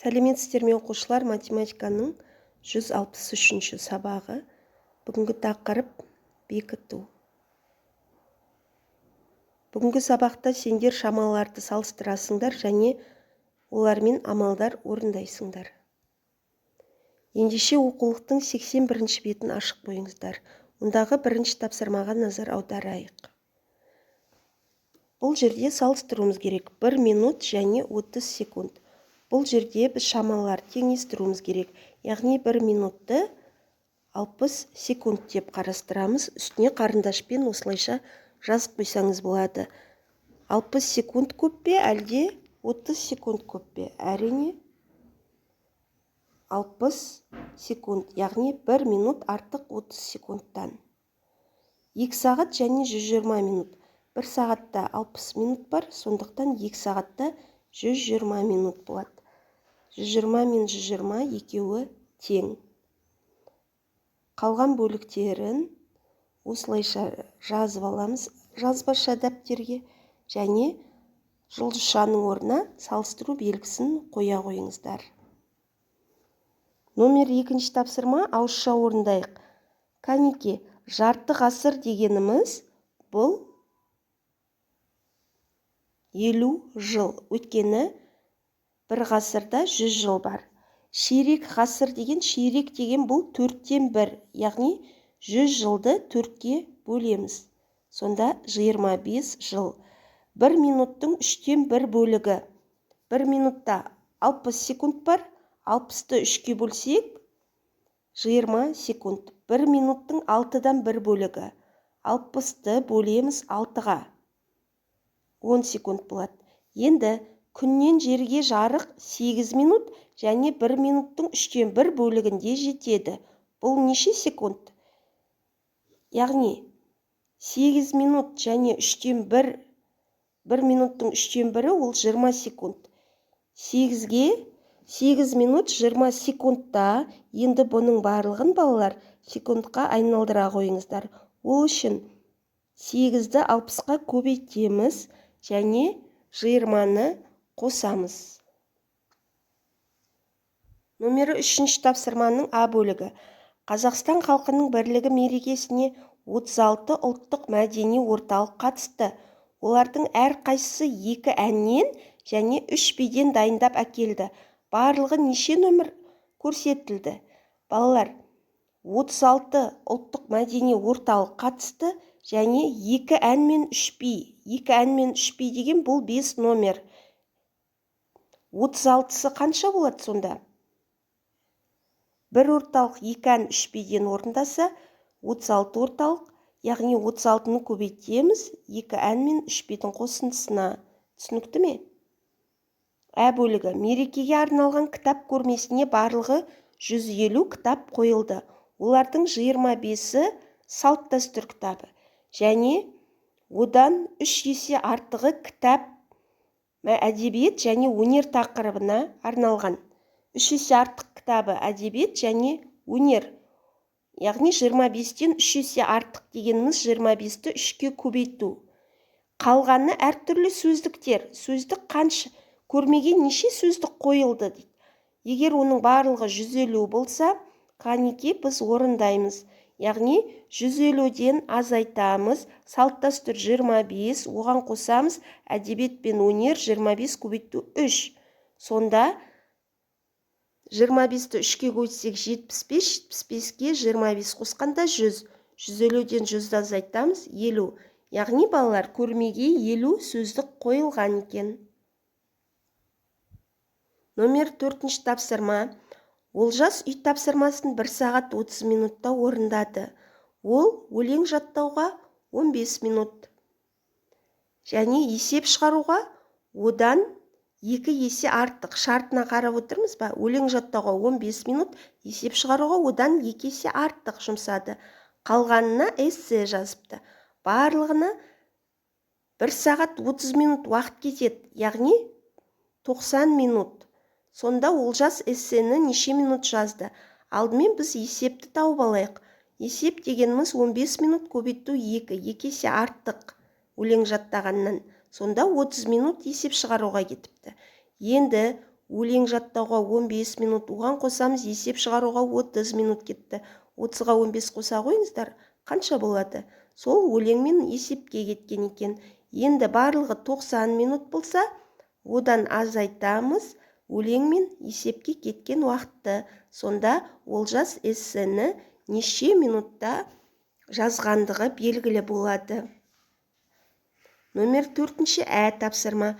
Сәлеметсіздер ме оқушылар, математиканың 163-ші сабағы. Бүгінгі тақырып бекіту. Бүгінгі сабақта сендер шамаларды салыстырасыңдар және олармен амалдар орындайсыңдар. Ендеше оқулықтың 81-ші бетін ашық қойыңыздар. Ондағы бірінші тапсырмаға назар аударайық. Бұл жерде салыстыруымыз керек 1 минут және 30 секунд. Бұл жерде біз шамалар теңестіруіміз керек. Яғни 1 минутты 60 секунд деп қарастырамыз. Үстіне қарындашпен осылайша жазып қойсаңыз болады. 60 секунд көп пе, әлде 30 секунд көп пе? Әрине 60 секунд, яғни 1 минут артық 30 секундтан. 2 сағат және 120 минут. 1 сағатта 60 минут бар, сондықтан 2 сағатта 120 минут болады. 120 мен 120 екеуі тең. Қалған бөліктерін осылайша жазып аламыз жазбаша дәптерге және жұлдызшаның орнына салыстыру белгісін қоя қойыңыздар. Номер 2-ші тапсырма ауызша орындайық. Кәнеке, жарты ғасыр дегеніміз бұл 50 жыл. Өйткені бір ғасырда 100 жыл бар. Ширек ғасыр деген, ширек деген бұл 4-тен 1, яғни 100 жылды 4-ке бөлеміз. Сонда 25 жыл. 1 минуттың 3-тен 1 бөлігі. 1 минутта 60 секунд бар, 60-ты 3-ке бөлсек 20 секунд. 1 минуттың 6-дан 1 бөлігі. 60-ты бөлеміз 6-ға. 10 секунд болады. Енді күннен жерге жарық 8 минут және 1 минуттың 3-тен 1 бөлігінде жетеді. Бұл неше секунд? Яғни 8 минут және 3-тен 1 минуттың 3-тен 1-і ол 20 секунд. 8 минут 20 секундта, енді бұның барлығын балалар секундқа айналдыра қойыңыздар. Ол үшін 8-ді 60-қа көбейтеміз және 20-ны қосамыз. Номері 3-ші тапсырманың А бөлігі. Қазақстан халқының бірлігі мерекесіне 36 ұлттық мәдени орталық қатысты. Олардың әрқайсысы 2 әннен және 3 биден дайындап әкелді. Барлығы неше номер көрсетілді? Балалар, 36 ұлттық мәдени орталық қатысты және 2 ән мен 3 би. 2 ән мен 3 би деген бұл 5 номер. 36-сы қанша болады сонда? Бір орталық 2 ән 3 биден орындаса, 36 орталық, яғни 36-ны көбейтеміз 2 ән мен 3 бидің қосындысына. Түсінікті ме? Ә бөлігі. Мерекеге арналған кітап көрмесіне барлығы 150 кітап қойылды. Олардың 25-і салт дәстүр кітабы. Және одан 3 есе артығы кітап әдебиет және өнер тақырыбына арналған. 3 есе артық кітабы әдебиет және өнер. Яғни 25-тен 3 есе артық дегеніміз 25-ті 3-ке көбейту. Қалғаны әртүрлі сөздіктер. Сөздік қанша? Көрмеге неше сөздік қойылды дейді. Егер оның барлығы 150 болса, кәнеке біз орындаймыз. Яғни 150-ден азайтамыз, салт дәстүр 25, оған қосамыз, әдебиет пен өнер 25 көбейту 3. Сонда 25-ті 3-ке көбейтсек 75, 75-ке 25 қосқанда 100. 150-ден 100-ді азайтамыз 50. Яғни балалар көрмеге 50 сөздік қойылған екен. Номер 4-ші тапсырма. Олжас үй тапсырмасын 1 сағат 30 минутта орындады. Ол өлең жаттауға 15 минут. Және есеп шығаруға одан 2 есе артық. Шартына қарап отырмыз ба? Өлең жаттауға 15 минут, есеп шығаруға одан 2 есе артық жұмсады. Қалғанына эссе жазыпты. Барлығына 1 сағат 30 минут уақыт кетеді. Яғни 90 минут. Сонда Олжас эссені неше минут жазды? Алдымен біз есепті тауып алайық. Есеп дегеніміз 15 минут көбейту 2 есе артық өлең жаттағаннан. Сонда 30 минут есеп шығаруға кетіпті. Енді өлең жаттауға 15 минут, оған қосамыз есеп шығаруға 30 минут кетті. 30-ға 15 қоса қойыңыздар, қанша болады? Сол өлеңмен есепке кеткен екен. Енді барлығы 90 минут болса, одан азайтамыз өлеңмен есепке кеткен уақытты. Сонда Олжас эссені неше минутта жазғандығы белгілі болады. Номер 4-ші тапсырма.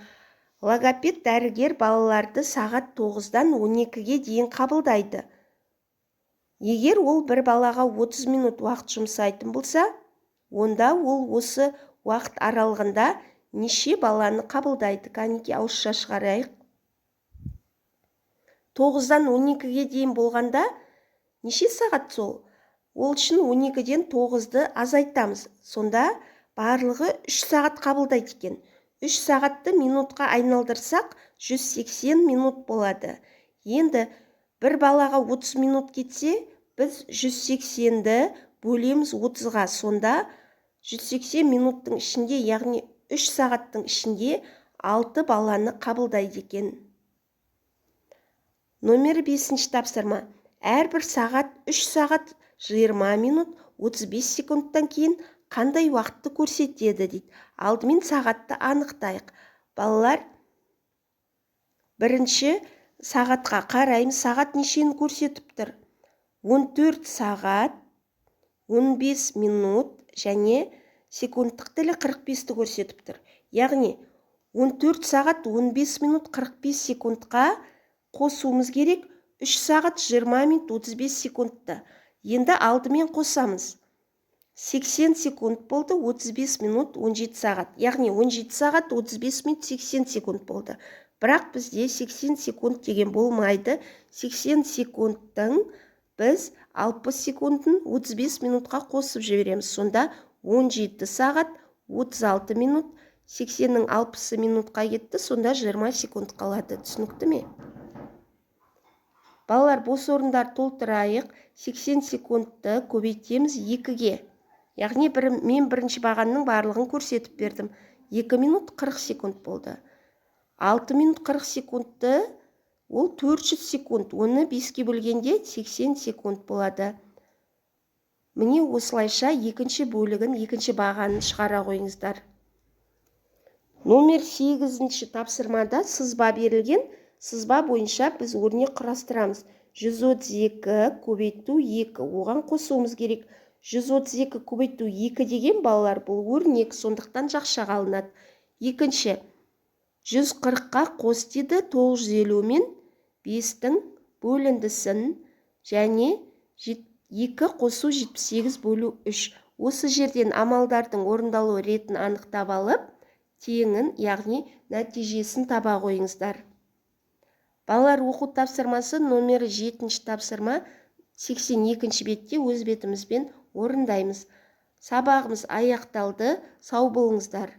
Логопед дәрігер балаларды сағат 9-дан 12-ге дейін қабылдайды. Егер ол бір балаға 30 минут уақыт жұмсайтын болса, онда ол осы уақыт аралығында неше баланы қабылдайды? Кәнеки ауызша шығарайық. 9-дан 12-ге дейін болғанда неше сағат сол? Ол үшін 12-ден 9-ды азайтамыз. Сонда барлығы 3 сағат қабылдайды екен. 3 сағатты минутқа айналдырсақ, 180 минут болады. Енді бір балаға 30 минут кетсе, біз 180-ді бөлеміз 30-ға. Сонда 180 минуттың ішінде, яғни 3 сағаттың ішінде 6 баланы қабылдайды екен. Номер 5-ші тапсырма. Әрбір сағат 3 сағат 20 минут 35 секундтан кейін қандай уақытты көрсетеді дейді. Алдымен сағатты анықтайық. Балалар, бірінші сағатқа қараймыз. Сағат нешені көрсетіп тұр? 14 сағат 15 минут және секундтық тілі 45-ті көрсетіп тұр. Яғни 14 сағат 15 минут 45 секундқа қосуымыз керек 3 сағат 20 минут 35 секундты. Енді алдымен қосамыз. 80 секунд болды, 35 минут 17 сағат. Яғни 17 сағат 35 минут 80 секунд болды. Бірақ бізде 80 секунд деген болмайды. 80 секундтың біз 60 секундын 35 минутқа қосып жібереміз. Сонда 17 сағат 36 минут 80-нің 60 минутқа кетті. Сонда 20 секунд қалады. Түсінікті ме? Балалар, бос орындар толтырайық. 80 секундты көбейтеміз 2-ге. Яғни мен бірінші бағанның барлығын көрсетіп бердім. 2 минут 40 секунд болды. 6 минут 40 секундты, ол 400 секунд. Оны 5-ке бөлгенде 80 секунд болады. Міне осылайша екінші бөлігін, екінші бағанын шығара қойыңыздар. Номер 8-ші тапсырмада сызба берілген. Сызба бойынша біз өрнек құрастырамыз. 132 көбейту 2. Оған қосуымыз керек. 132 көбейту 2 деген балалар, бұл өрнек, сондықтан жақшаға алынады. Екінші, 140-қа қос деді, 950 мен 5-тің бөліндісін және 2 қосу 78 бөлу 3. Осы жерден амалдардың орындалу ретін анықтап алып, теңін, яғни нәтижесін таба қойыңыздар. Балалар, оқу тапсырмасы номер 7-ші тапсырма 82-ші бетте өз бетімізбен орындаймыз. Сабағымыз аяқталды. Сау болыңыздар.